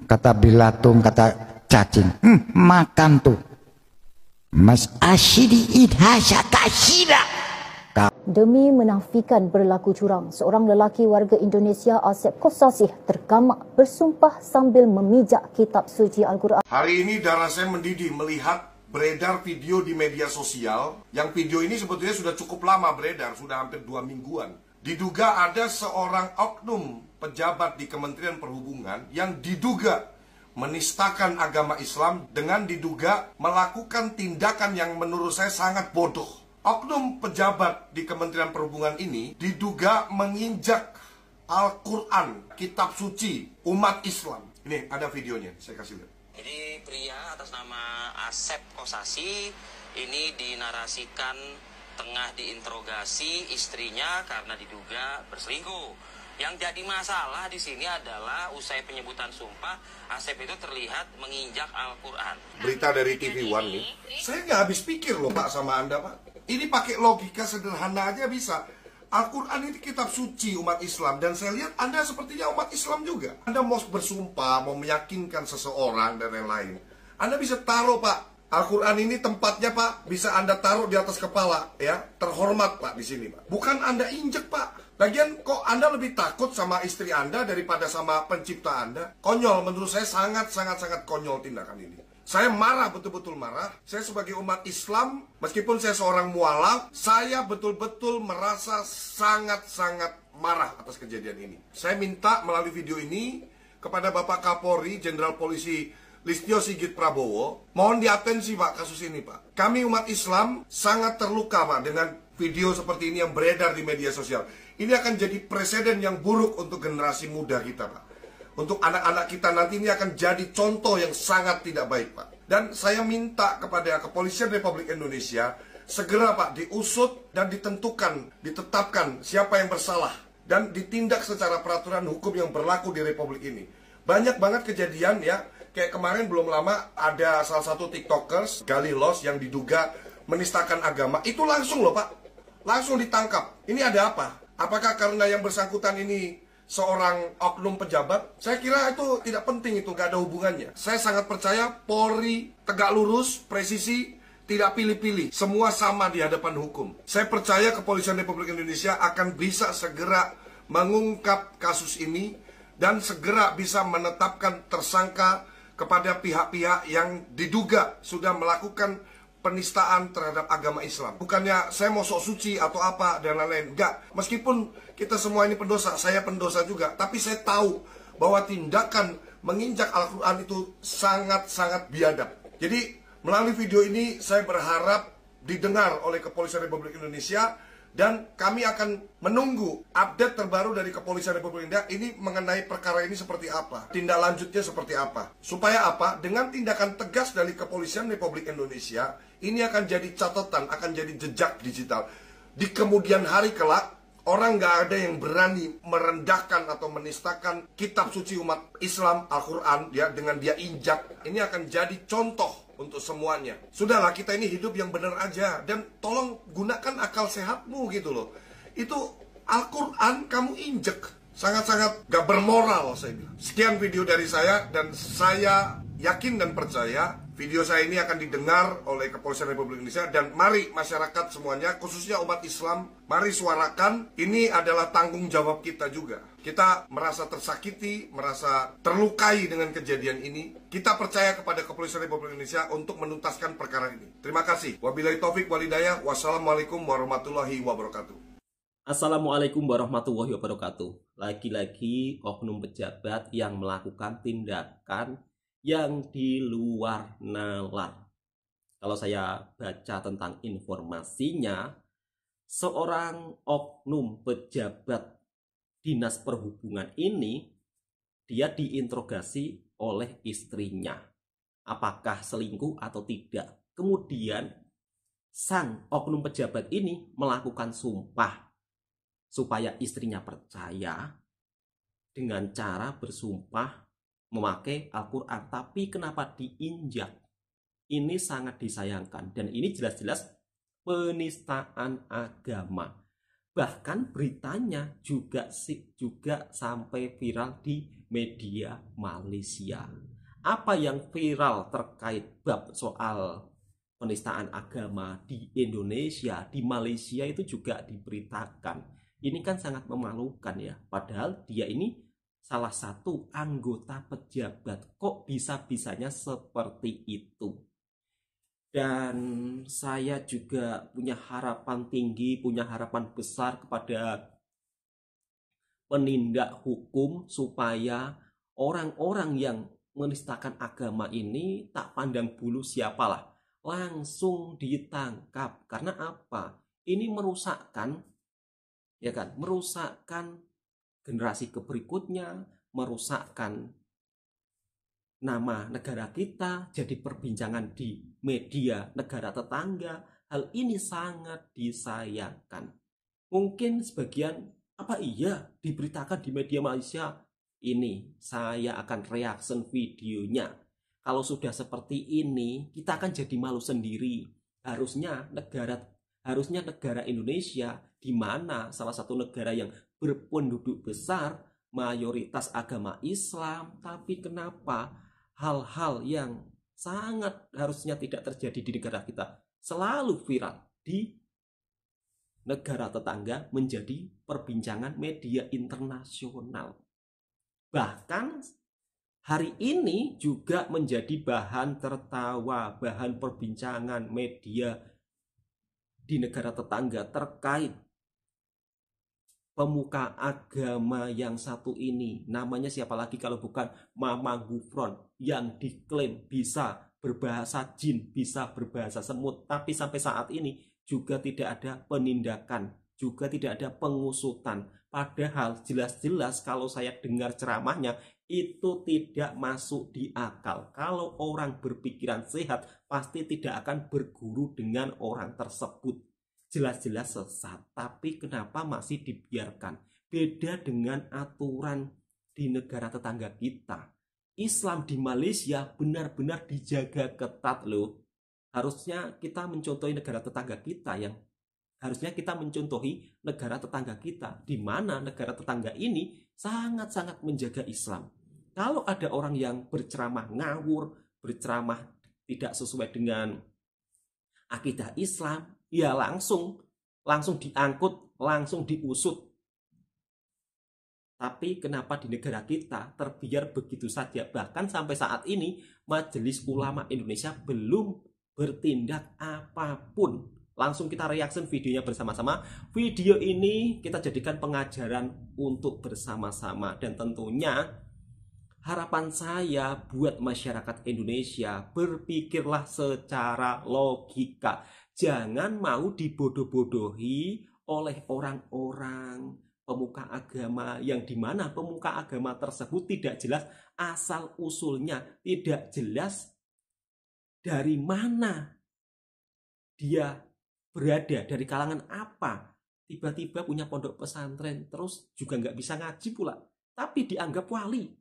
Kata bilatung, kata cacing. Makan tuh. Mas asyidi idhasya kasyira. Demi menafikan berlaku curang, seorang lelaki warga Indonesia Asep Kosasih tergamak bersumpah sambil memijak kitab suci Al-Quran. Hari ini darah saya mendidih melihat beredar video di media sosial. Yang video ini sebetulnya sudah cukup lama beredar, sudah hampir 2 mingguan. Diduga ada seorang oknum pejabat di Kementerian Perhubungan yang diduga menistakan agama Islam dengan diduga melakukan tindakan yang menurut saya sangat bodoh. Oknum pejabat di Kementerian Perhubungan ini diduga menginjak Al-Quran, kitab suci umat Islam. Ini ada videonya, saya kasih lihat. Jadi pria atas nama Asep Kosasih ini dinarasikan tengah diinterogasi istrinya karena diduga berselingkuh. Yang jadi masalah di sini adalah usai penyebutan sumpah, Asep itu terlihat menginjak Al-Quran. Berita dari TV One nih, saya nggak habis pikir loh Pak sama Anda Pak. Ini pakai logika sederhana aja bisa. Al-Quran ini kitab suci umat Islam. Dan saya lihat Anda sepertinya umat Islam juga. Anda mau bersumpah, mau meyakinkan seseorang dan lain-lain. Anda bisa taruh Pak. Al-Quran ini tempatnya Pak, bisa Anda taruh di atas kepala. Ya, terhormat Pak di sini Pak. Bukan Anda injek Pak. Lagian kok Anda lebih takut sama istri Anda daripada sama pencipta Anda? Konyol, menurut saya sangat konyol tindakan ini. Saya marah, betul-betul marah. Saya sebagai umat Islam, meskipun saya seorang mualaf, saya betul-betul merasa sangat marah atas kejadian ini. Saya minta melalui video ini kepada Bapak Kapolri, Jenderal Polisi Listio Sigit Prabowo, mohon diatensi Pak kasus ini Pak. Kami umat Islam sangat terluka Pak dengan video seperti ini yang beredar di media sosial. Ini akan jadi presiden yang buruk untuk generasi muda kita Pak. Untuk anak-anak kita nanti ini akan jadi contoh yang sangat tidak baik Pak. Dan saya minta kepada Kepolisian Republik Indonesia segera Pak diusut dan ditetapkan siapa yang bersalah dan ditindak secara peraturan hukum yang berlaku di Republik ini. Banyak banget kejadian ya, kayak kemarin belum lama ada salah satu TikTokers Galilos yang diduga menistakan agama. Itu langsung loh Pak, langsung ditangkap. Ini ada apa? Apakah karena yang bersangkutan ini seorang oknum pejabat? Saya kira itu tidak penting, itu nggak ada hubungannya. Saya sangat percaya Polri tegak lurus, presisi, tidak pilih-pilih. Semua sama di hadapan hukum. Saya percaya Kepolisian Republik Indonesia akan bisa segera mengungkap kasus ini dan segera bisa menetapkan tersangka kepada pihak-pihak yang diduga sudah melakukan penistaan terhadap agama Islam. Bukannya saya mau sok suci atau apa dan lain-lain. Enggak. Meskipun kita semua ini pendosa, saya pendosa juga. Tapi saya tahu bahwa tindakan menginjak Al-Quran itu sangat biadab. Jadi melalui video ini saya berharap didengar oleh Kepolisian Republik Indonesia. Dan kami akan menunggu update terbaru dari Kepolisian Republik Indonesia ini mengenai perkara ini seperti apa, tindak lanjutnya seperti apa. Supaya apa? Dengan tindakan tegas dari Kepolisian Republik Indonesia, ini akan jadi catatan, akan jadi jejak digital. Di kemudian hari kelak, orang nggak ada yang berani merendahkan atau menistakan kitab suci umat Islam, Al-Quran, ya, dengan dia injak. Ini akan jadi contoh untuk semuanya. Sudahlah, kita ini hidup yang benar aja. Dan tolong gunakan akal sehatmu gitu loh. Itu Al-Quran kamu injek. Sangat gak bermoral saya bilang. Sekian video dari saya. Dan saya yakin dan percaya video saya ini akan didengar oleh Kepolisian Republik Indonesia. Dan mari masyarakat semuanya, khususnya umat Islam, mari suarakan. Ini adalah tanggung jawab kita juga. Kita merasa tersakiti, merasa terlukai dengan kejadian ini. Kita percaya kepada Kepolisian Republik Indonesia untuk menuntaskan perkara ini. Terima kasih. Wabillahi taufik walhidayah. Wassalamualaikum warahmatullahi wabarakatuh. Assalamualaikum warahmatullahi wabarakatuh. Lagi-lagi oknum pejabat yang melakukan tindakan yang di luar nalar. Kalau saya baca tentang informasinya, seorang oknum pejabat Dinas Perhubungan ini, dia diinterogasi oleh istrinya. Apakah selingkuh atau tidak? Kemudian sang oknum pejabat ini melakukan sumpah supaya istrinya percaya dengan cara bersumpah memakai Al-Quran. Tapi kenapa diinjak? Ini sangat disayangkan dan ini jelas-jelas penistaan agama. Bahkan beritanya juga sampai viral di media Malaysia. Apa yang viral terkait bab soal penistaan agama di Indonesia, di Malaysia itu juga diberitakan. Ini kan sangat memalukan ya. Padahal dia ini salah satu anggota pejabat. Kok bisa-bisanya seperti itu? Dan saya juga punya harapan tinggi, punya harapan besar kepada penindak hukum supaya orang-orang yang menistakan agama ini tak pandang bulu siapalah, langsung ditangkap. Karena apa? Ini merusakkan, ya kan? Merusakkan generasi berikutnya, merusakkan nama negara kita, jadi perbincangan di media negara tetangga. Hal ini sangat disayangkan. Mungkin sebagian, apa iya diberitakan di media Malaysia? Ini saya akan reaction videonya. Kalau sudah seperti ini, kita akan jadi malu sendiri. Harusnya negara Indonesia, di mana salah satu negara yang berpenduduk besar, mayoritas agama Islam, tapi kenapa hal-hal yang sangat harusnya tidak terjadi di negara kita selalu viral di negara tetangga menjadi perbincangan media internasional. Bahkan hari ini juga menjadi bahan tertawa, bahan perbincangan media di negara tetangga terkait pemuka agama yang satu ini. Namanya siapa lagi kalau bukan Mama Gufron, yang diklaim bisa berbahasa jin, bisa berbahasa semut, tapi sampai saat ini juga tidak ada penindakan, juga tidak ada pengusutan. Padahal jelas-jelas kalau saya dengar ceramahnya itu tidak masuk di akal. Kalau orang berpikiran sehat pasti tidak akan berguru dengan orang tersebut. Jelas-jelas sesat, tapi kenapa masih dibiarkan? Beda dengan aturan di negara tetangga kita. Islam di Malaysia benar-benar dijaga ketat loh. Harusnya kita mencontohi negara tetangga kita di mana negara tetangga ini sangat-sangat menjaga Islam. Kalau ada orang yang berceramah ngawur, berceramah tidak sesuai dengan akidah Islam, ya langsung diangkut, langsung diusut. Tapi kenapa di negara kita terbiar begitu saja? Bahkan sampai saat ini Majelis Ulama Indonesia belum bertindak apapun. Langsung kita reaction videonya bersama-sama. Video ini kita jadikan pengajaran untuk bersama-sama. Dan tentunya harapan saya buat masyarakat Indonesia, berpikirlah secara logika. Jangan mau dibodoh-bodohi oleh orang-orang pemuka agama yang dimana pemuka agama tersebut tidak jelas asal usulnya, tidak jelas dari mana dia berada, dari kalangan apa. Tiba-tiba punya pondok pesantren, terus juga nggak bisa ngaji pula, tapi dianggap wali.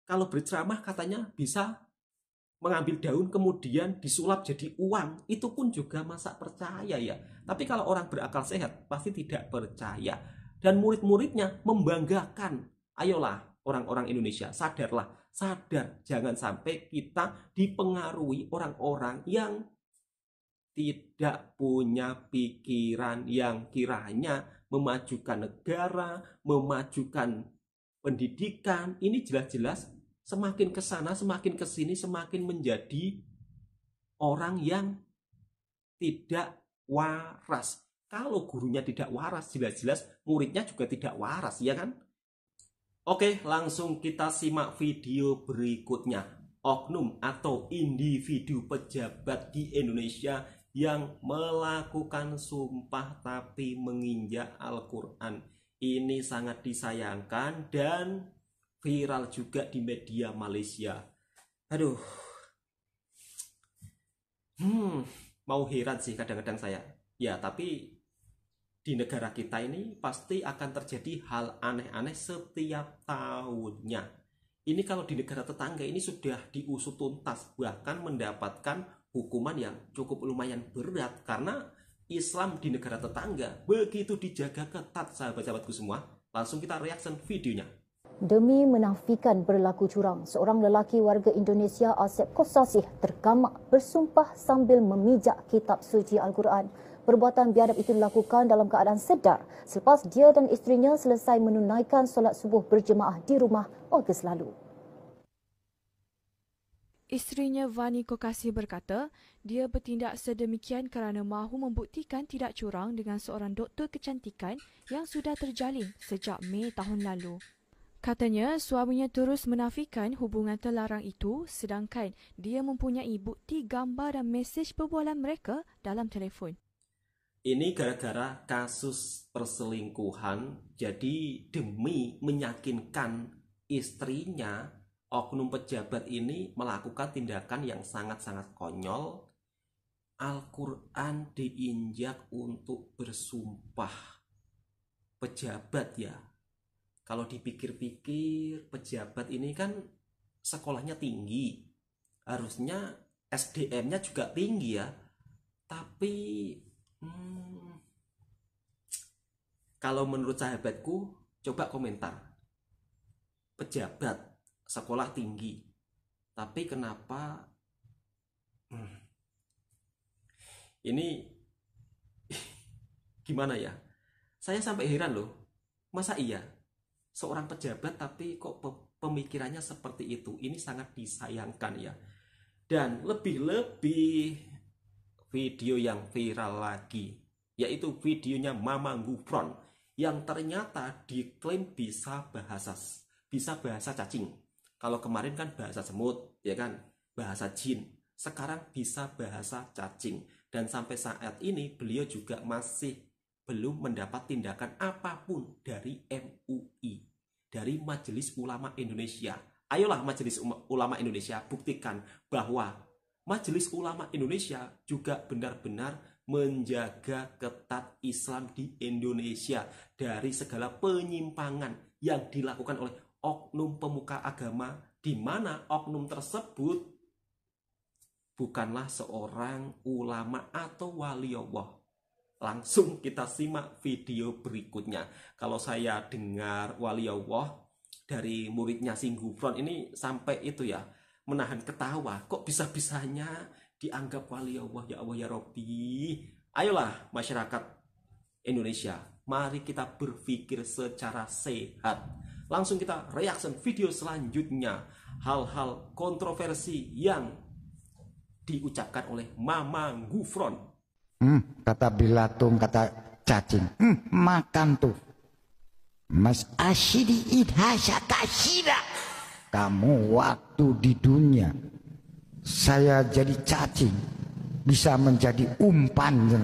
Kalau berceramah katanya bisa mengambil daun kemudian disulap jadi uang, itu pun juga masa percaya ya. Tapi kalau orang berakal sehat pasti tidak percaya. Dan murid-muridnya membanggakan. Ayolah orang-orang Indonesia, sadarlah, sadar. Jangan sampai kita dipengaruhi orang-orang yang tidak punya pikiran yang kiranya memajukan negara, memajukan pendidikan. Ini jelas-jelas semakin ke sana, semakin ke sini, semakin menjadi orang yang tidak waras. Kalau gurunya tidak waras, jelas-jelas muridnya juga tidak waras, ya kan? Oke, langsung kita simak video berikutnya. Oknum atau individu pejabat di Indonesia yang melakukan sumpah tapi menginjak Al-Quran. Ini sangat disayangkan dan viral juga di media Malaysia. Aduh, mau heran sih kadang-kadang saya. Ya, tapi di negara kita ini pasti akan terjadi hal aneh-aneh setiap tahunnya. Ini kalau di negara tetangga ini sudah diusut tuntas, bahkan mendapatkan hukuman yang cukup lumayan berat. Karena Islam di negara tetangga begitu dijaga ketat, sahabat-sahabatku semua. Langsung kita reaction videonya. Demi menafikan berlaku curang, seorang lelaki warga Indonesia Asep Kosasih tergamak bersumpah sambil memijak kitab suci Al-Quran. Perbuatan biadab itu dilakukan dalam keadaan sedar selepas dia dan isterinya selesai menunaikan solat subuh berjemaah di rumah Ogos lalu. Isterinya Vani Kokasi berkata, dia bertindak sedemikian kerana mahu membuktikan tidak curang dengan seorang doktor kecantikan yang sudah terjalin sejak Mei tahun lalu. Katanya suaminya terus menafikan hubungan terlarang itu sedangkan dia mempunyai bukti gambar dan mesej perbualan mereka dalam telefon. Ini gara-gara kasus perselingkuhan, jadi demi meyakinkan istrinya, oknum pejabat ini melakukan tindakan yang sangat-sangat konyol. Al-Quran diinjak untuk bersumpah. Pejabat ya. Kalau dipikir-pikir, pejabat ini kan sekolahnya tinggi. Harusnya SDM-nya juga tinggi ya. Tapi kalau menurut sahabatku, coba komentar. Pejabat, sekolah tinggi. Tapi kenapa ini gimana ya? Saya sampai heran loh. Masa iya? Seorang pejabat tapi kok pemikirannya seperti itu. Ini sangat disayangkan ya. Dan lebih-lebih video yang viral lagi, yaitu videonya Mama Gufron yang ternyata diklaim bisa bahasa cacing. Kalau kemarin kan bahasa semut, ya kan, bahasa jin. Sekarang bisa bahasa cacing. Dan sampai saat ini beliau juga masih belum mendapat tindakan apapun dari MUI, dari Majelis Ulama Indonesia. Ayolah Majelis Ulama Indonesia, buktikan bahwa Majelis Ulama Indonesia juga benar-benar menjaga ketat Islam di Indonesia dari segala penyimpangan yang dilakukan oleh oknum pemuka agama, di mana oknum tersebut bukanlah seorang ulama atau wali Allah. Langsung kita simak video berikutnya. Kalau saya dengar wali Allah dari muridnya Sing Gufron ini sampai itu ya, menahan ketawa. Kok bisa-bisanya dianggap wali Allah, ya Allah ya Rabbi. Ayolah masyarakat Indonesia, mari kita berpikir secara sehat. Langsung kita reaction video selanjutnya. Hal-hal kontroversi yang diucapkan oleh Mama Gufron. Kata bilatung, kata cacing. Makan tuh. Mas asyidi idhasya kasyira. Kamu waktu di dunia saya jadi cacing, bisa menjadi umpan.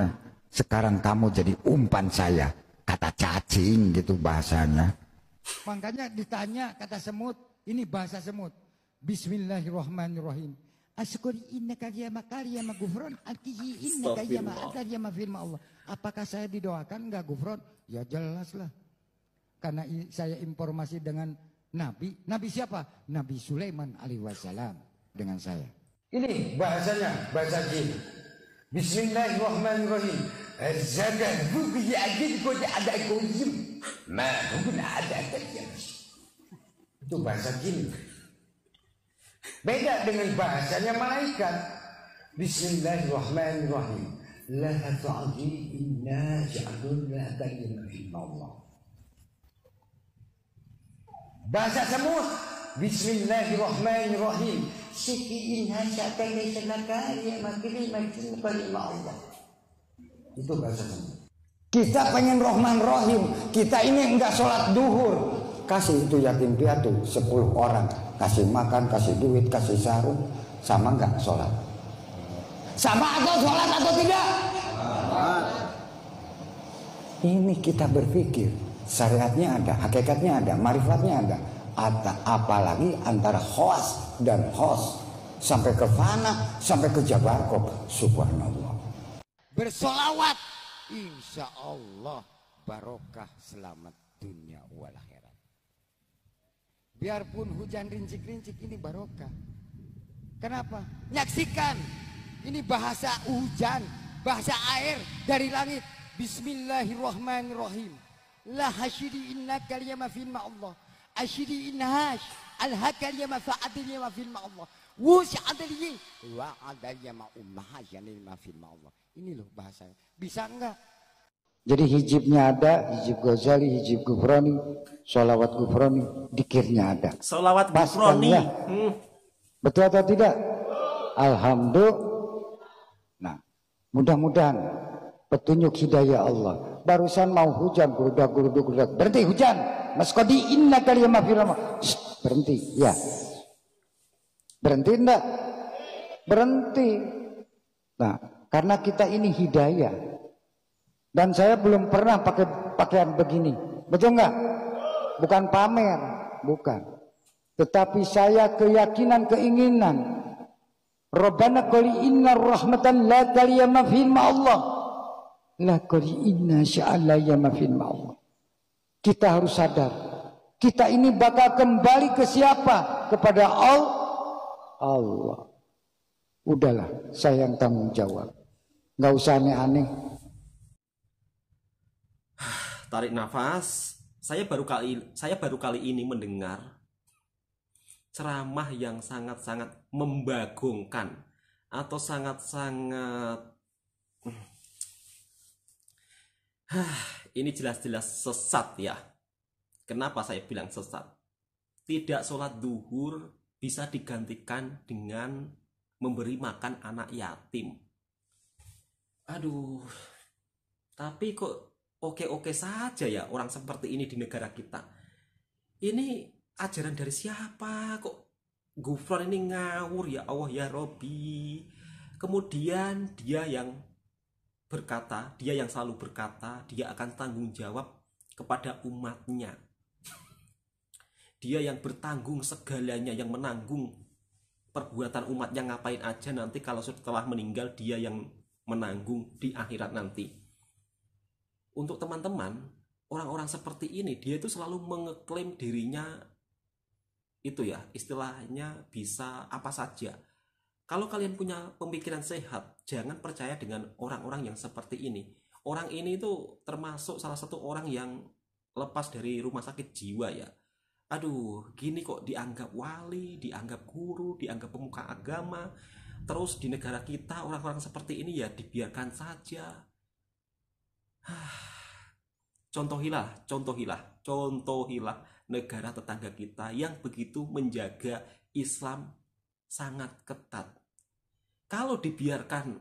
Sekarang kamu jadi umpan saya. Kata cacing gitu bahasanya. Makanya ditanya kata semut, ini bahasa semut. Bismillahirrahmanirrahim. Asyukuri innaka ya Gufron, alkihi innaka ya firma Allah. Apakah saya didoakan enggak Gufron? Ya jelas lah. Karena saya informasi dengan Nabi. Nabi siapa? Nabi Sulaiman alaihi wassalam dengan saya. Ini bahasanya, bahasa jin. Bismillahirrahmanirrahim. Zakat buku ajin kode ada kojim. Ma bukan ada kajim. Itu bahasa jin. Beda dengan bahasanya malaikat. Bismillahirrahmanirrahim. La ta'ji inna ja'alun la ta'lim Allah. Bahasa semut. Bismillahirrahmanirrahim. Sikiin hasya kaya senakari makili makin kalima Allah. Itu bahasa semut. Kita pengen Rahman Rahim. Kita ini enggak sholat duhur. Kasih itu yatim piatu 10 orang. Kasih makan, kasih duit, kasih sarung. Sama enggak sholat? Sama atau sholat atau tidak? Ini kita berpikir. Syariatnya ada, hakikatnya ada, marifatnya ada. Apalagi antara khos dan khos. Sampai ke fana, sampai ke jabarkob. Subhanallah. Bersolawat. Insya Allah barokah selamat dunia wal akhirat. Biarpun hujan rincik-rincik ini barokah. Kenapa? Nyaksikan. Ini bahasa hujan. bahasa air dari langit. Bismillahirrahmanirrahim. La hasyidi innaka liyama fil ma'allah. Asyidi inhash. Al-hakal yama fa'adil yama fil ma'allah. Wusi adil wa adil yama ummahajanil ma fil ma'allah. Ini loh bahasanya. Bisa enggak? Jadi hijibnya ada, hijib Ghazali, hijib Ghufrani, sholawat Ghufrani, dikirnya ada. Sholawat Ghufrani. Ya? Betul atau tidak? Alhamdulillah. Nah, mudah-mudahan petunjuk hidayah Allah. Barusan mau hujan, gerudak. Berhenti hujan. Mas Kodi inna kaliyama firama. Berhenti, ya. Berhenti enggak? Berhenti. Nah, karena kita ini hidayah. Dan saya belum pernah pakai pakaian begini. Betul enggak? Bukan pamer, bukan. Tetapi saya keyakinan, keinginan. Rabbana qali inna rahmatan la kaliyama firma Allah. La qali inna sya'ala yama firma Allah. Kita harus sadar. Kita ini bakal kembali ke siapa? Kepada Allah. Udahlah, saya yang tanggung jawab. Nggak usah aneh-aneh. Tarik nafas. Saya baru kali ini mendengar ceramah yang sangat-sangat membagongkan atau sangat-sangat ini jelas-jelas sesat ya. Kenapa saya bilang sesat? Tidak sholat duhur bisa digantikan dengan memberi makan anak yatim. Aduh, tapi kok oke-oke saja ya orang seperti ini di negara kita. Ini ajaran dari siapa? Kok Ghufran ini ngawur ya Allah ya Robbi. Kemudian dia yang selalu berkata, dia akan tanggung jawab kepada umatnya. Dia yang bertanggung segalanya, yang menanggung perbuatan umatnya ngapain aja nanti kalau setelah meninggal dia yang menanggung di akhirat nanti. Untuk teman-teman, orang-orang seperti ini dia itu selalu mengeklaim dirinya itu ya, istilahnya bisa apa saja. Kalau kalian punya pemikiran sehat, jangan percaya dengan orang-orang yang seperti ini. Orang ini itu termasuk salah satu orang yang lepas dari rumah sakit jiwa ya. Aduh, gini kok dianggap wali, dianggap guru, dianggap pemuka agama. Terus di negara kita orang-orang seperti ini ya dibiarkan saja. Contohilah negara tetangga kita yang begitu menjaga Islam sangat ketat. Kalau dibiarkan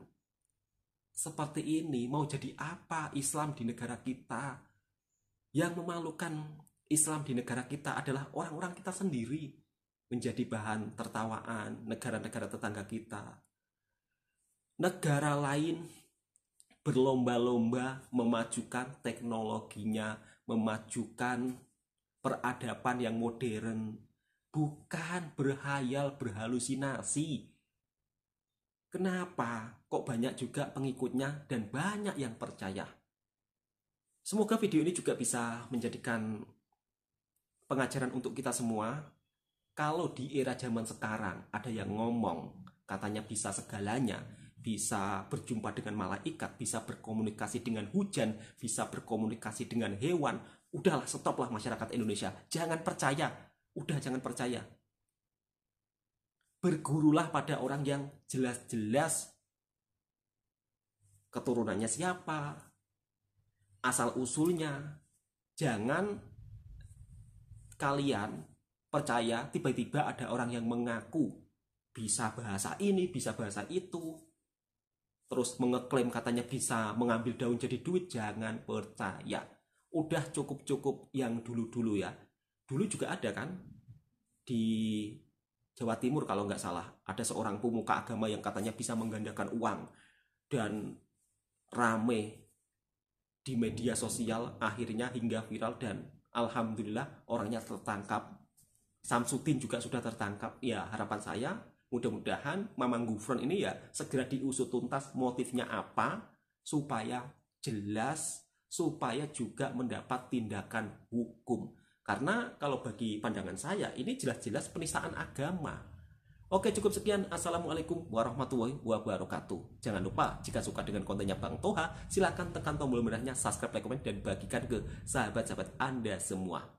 seperti ini, mau jadi apa Islam di negara kita? Yang memalukan Islam di negara kita adalah orang-orang kita sendiri menjadi bahan tertawaan negara-negara tetangga kita. Negara lain berlomba-lomba memajukan teknologinya, memajukan peradaban yang modern, bukan berhayal, berhalusinasi. Kenapa? Kok banyak juga pengikutnya dan banyak yang percaya? Semoga video ini juga bisa menjadikan pengajaran untuk kita semua. Kalau di era zaman sekarang ada yang ngomong katanya bisa segalanya, bisa berjumpa dengan malaikat, bisa berkomunikasi dengan hujan, bisa berkomunikasi dengan hewan, udahlah, stoplah masyarakat Indonesia, jangan percaya, udah jangan percaya. Bergurulah pada orang yang jelas-jelas keturunannya siapa, asal usulnya. Jangan kalian percaya tiba-tiba ada orang yang mengaku bisa bahasa ini, bisa bahasa itu, terus mengeklaim katanya bisa mengambil daun jadi duit. Jangan percaya. Udah cukup-cukup yang dulu-dulu ya. Dulu juga ada kan di Jawa Timur kalau nggak salah, ada seorang pemuka agama yang katanya bisa menggandakan uang, dan rame di media sosial, akhirnya hingga viral dan alhamdulillah orangnya tertangkap. Samsudin juga sudah tertangkap. Ya, harapan saya mudah-mudahan Mamang Ghufran ini ya segera diusut tuntas motifnya apa, supaya jelas, supaya juga mendapat tindakan hukum. Karena kalau bagi pandangan saya ini jelas-jelas penistaan agama. Oke, cukup sekian. Assalamualaikum warahmatullahi wabarakatuh. Jangan lupa, jika suka dengan kontennya Bang Toha, silahkan tekan tombol merahnya, subscribe, like, komen, dan bagikan ke sahabat-sahabat Anda semua.